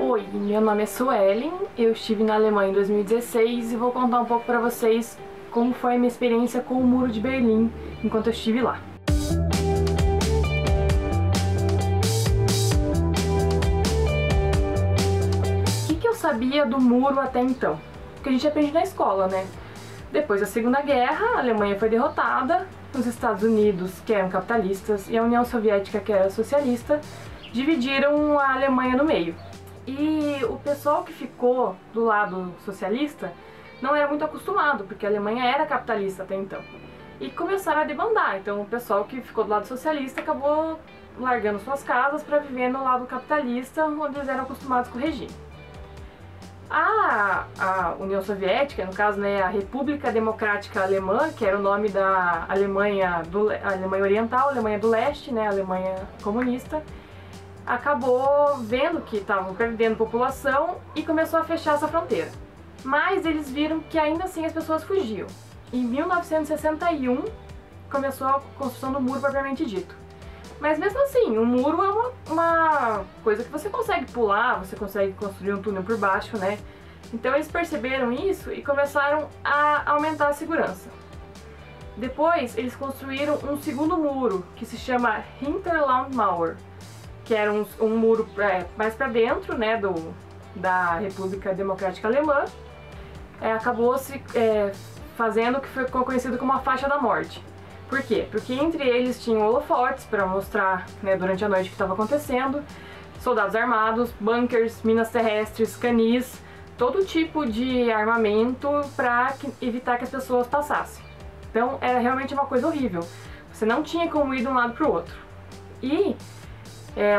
Oi, meu nome é Suelen, eu estive na Alemanha em 2016 e vou contar um pouco para vocês como foi a minha experiência com o Muro de Berlim enquanto eu estive lá. O que eu sabia do muro até então? Porque a gente aprende na escola, né? Depois da Segunda Guerra, a Alemanha foi derrotada, os Estados Unidos, que eram capitalistas, e a União Soviética, que era socialista, dividiram a Alemanha no meio. E o pessoal que ficou do lado socialista não era muito acostumado, porque a Alemanha era capitalista até então. E começaram a debandar, então o pessoal que ficou do lado socialista acabou largando suas casas para viver no lado capitalista, onde eles eram acostumados com o regime. A União Soviética, no caso, né, a República Democrática Alemã, que era o nome da Alemanha Oriental, Alemanha do Leste, né, Alemanha comunista, acabou vendo que estavam perdendo população e começou a fechar essa fronteira. Mas eles viram que ainda assim as pessoas fugiam. Em 1961 começou a construção do muro propriamente dito. Mas mesmo assim, o muro é uma coisa que você consegue pular, você consegue construir um túnel por baixo, né? Então eles perceberam isso e começaram a aumentar a segurança. Depois eles construíram um segundo muro, que se chama Hinterlandmauer, que era um muro mais para dentro, né, da República Democrática Alemã. Acabou se fazendo o que ficou conhecido como a faixa da morte. Por quê? Porque entre eles tinham holofotes para mostrar, né, durante a noite o que estava acontecendo, soldados armados, bunkers, minas terrestres, canis, todo tipo de armamento para evitar que as pessoas passassem. Então era realmente uma coisa horrível. Você não tinha como ir de um lado para o outro. E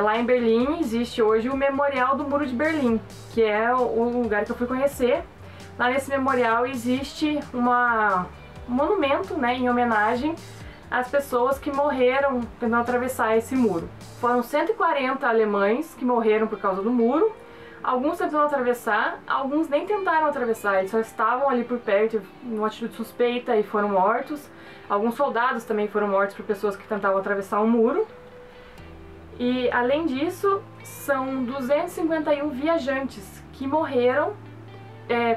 lá em Berlim existe hoje o Memorial do Muro de Berlim, que é o lugar que eu fui conhecer. Lá nesse memorial existe um monumento, né, em homenagem às pessoas que morreram tentando atravessar esse muro. Foram 140 alemães que morreram por causa do muro. Alguns tentando atravessar, alguns nem tentaram atravessar, eles só estavam ali por perto, numa atitude suspeita, e foram mortos. Alguns soldados também foram mortos por pessoas que tentavam atravessar o muro. E além disso, são 251 viajantes que morreram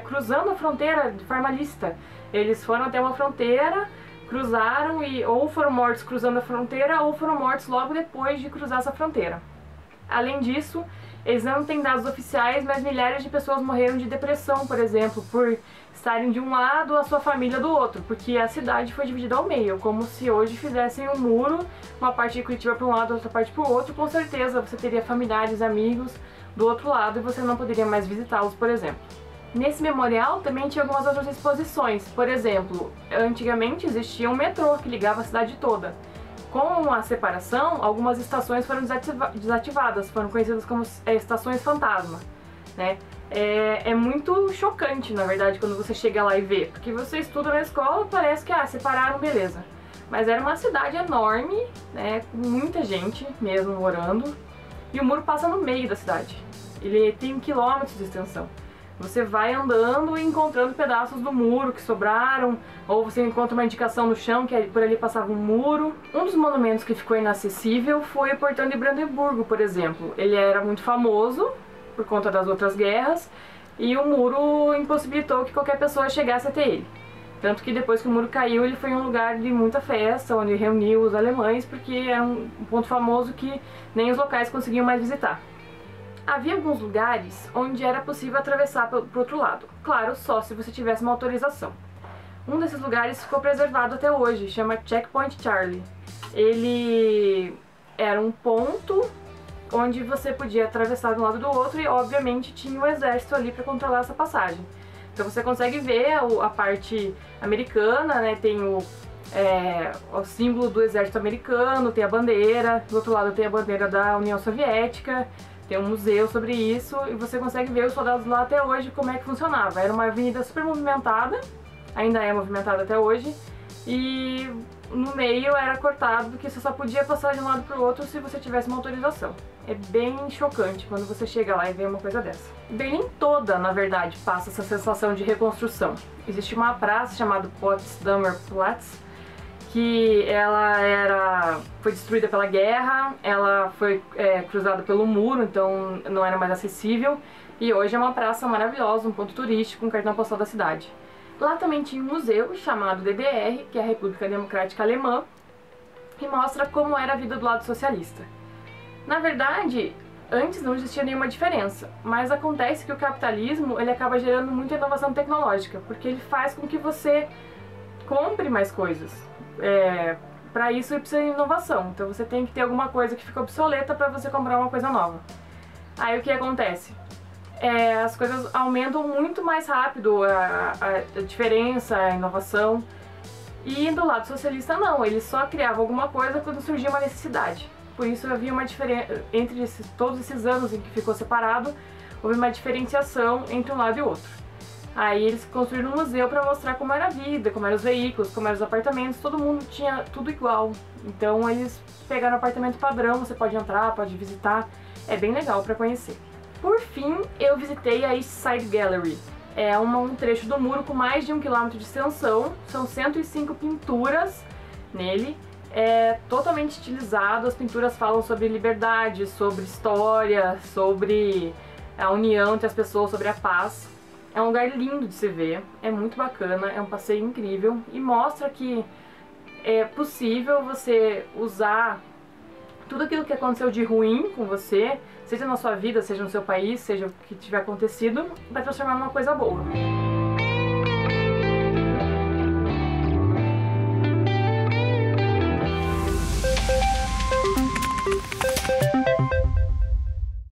cruzando a fronteira de forma lícita. Eles foram até uma fronteira, cruzaram e ou foram mortos cruzando a fronteira ou foram mortos logo depois de cruzar essa fronteira. Além disso, eles não têm dados oficiais, mas milhares de pessoas morreram de depressão, por exemplo, por estarem de um lado a sua família do outro, porque a cidade foi dividida ao meio, como se hoje fizessem um muro, uma parte de Curitiba para um lado, outra parte para o outro. Com certeza você teria familiares, amigos do outro lado e você não poderia mais visitá-los, por exemplo. Nesse memorial também tinha algumas outras exposições. Por exemplo, antigamente existia um metrô que ligava a cidade toda. Com a separação, algumas estações foram desativadas, foram conhecidas como estações fantasma, né? É muito chocante, na verdade, quando você chega lá e vê, porque você estuda na escola, parece que separaram, beleza. Mas era uma cidade enorme, né, com muita gente mesmo morando, e o muro passa no meio da cidade. Ele tem quilômetros de extensão. Você vai andando e encontrando pedaços do muro que sobraram, ou você encontra uma indicação no chão que por ali passava um muro. Um dos monumentos que ficou inacessível foi o Portão de Brandeburgo, por exemplo. Ele era muito famoso por conta das outras guerras e o muro impossibilitou que qualquer pessoa chegasse até ele. Tanto que depois que o muro caiu, ele foi um lugar de muita festa, onde reuniu os alemães, porque era um ponto famoso que nem os locais conseguiam mais visitar. Havia alguns lugares onde era possível atravessar para o outro lado, claro, só se você tivesse uma autorização. Um desses lugares ficou preservado até hoje, chama Checkpoint Charlie. Ele era um ponto onde você podia atravessar de um lado do outro e, obviamente, tinha o exército ali para controlar essa passagem. Então você consegue ver a parte americana, né? Tem o símbolo do exército americano, tem a bandeira, do outro lado tem a bandeira da União Soviética. Tem um museu sobre isso e você consegue ver os soldados lá até hoje como é que funcionava. Era uma avenida super movimentada, ainda é movimentada até hoje, e no meio era cortado porque você só podia passar de um lado para o outro se você tivesse uma autorização. É bem chocante quando você chega lá e vê uma coisa dessa. Berlim toda, na verdade, passa essa sensação de reconstrução. Existe uma praça chamada Potsdamer Platz, que ela foi destruída pela guerra, ela foi cruzada pelo muro, então não era mais acessível. E hoje é uma praça maravilhosa, um ponto turístico, um cartão postal da cidade. Lá também tinha um museu chamado DDR, que é a República Democrática Alemã, que mostra como era a vida do lado socialista. Na verdade, antes não existia nenhuma diferença, mas acontece que o capitalismo ele acaba gerando muita inovação tecnológica, porque ele faz com que você compre mais coisas. Para isso precisa de inovação, então você tem que ter alguma coisa que fica obsoleta para você comprar uma coisa nova. Aí o que acontece? As coisas aumentam muito mais rápido, a diferença, a inovação. E do lado socialista não, eles só criavam alguma coisa quando surgia uma necessidade. Por isso havia uma diferença, entre todos esses anos em que ficou separado, houve uma diferenciação entre um lado e o outro. Aí eles construíram um museu para mostrar como era a vida, como eram os veículos, como eram os apartamentos, todo mundo tinha tudo igual. Então eles pegaram um apartamento padrão, você pode entrar, pode visitar, é bem legal para conhecer. Por fim, eu visitei a East Side Gallery. É um trecho do muro com mais de 1 km de extensão, são 105 pinturas nele, é totalmente estilizado, as pinturas falam sobre liberdade, sobre história, sobre a união entre as pessoas, sobre a paz. É um lugar lindo de se ver, é muito bacana, é um passeio incrível e mostra que é possível você usar tudo aquilo que aconteceu de ruim com você, seja na sua vida, seja no seu país, seja o que tiver acontecido, vai transformar numa coisa boa.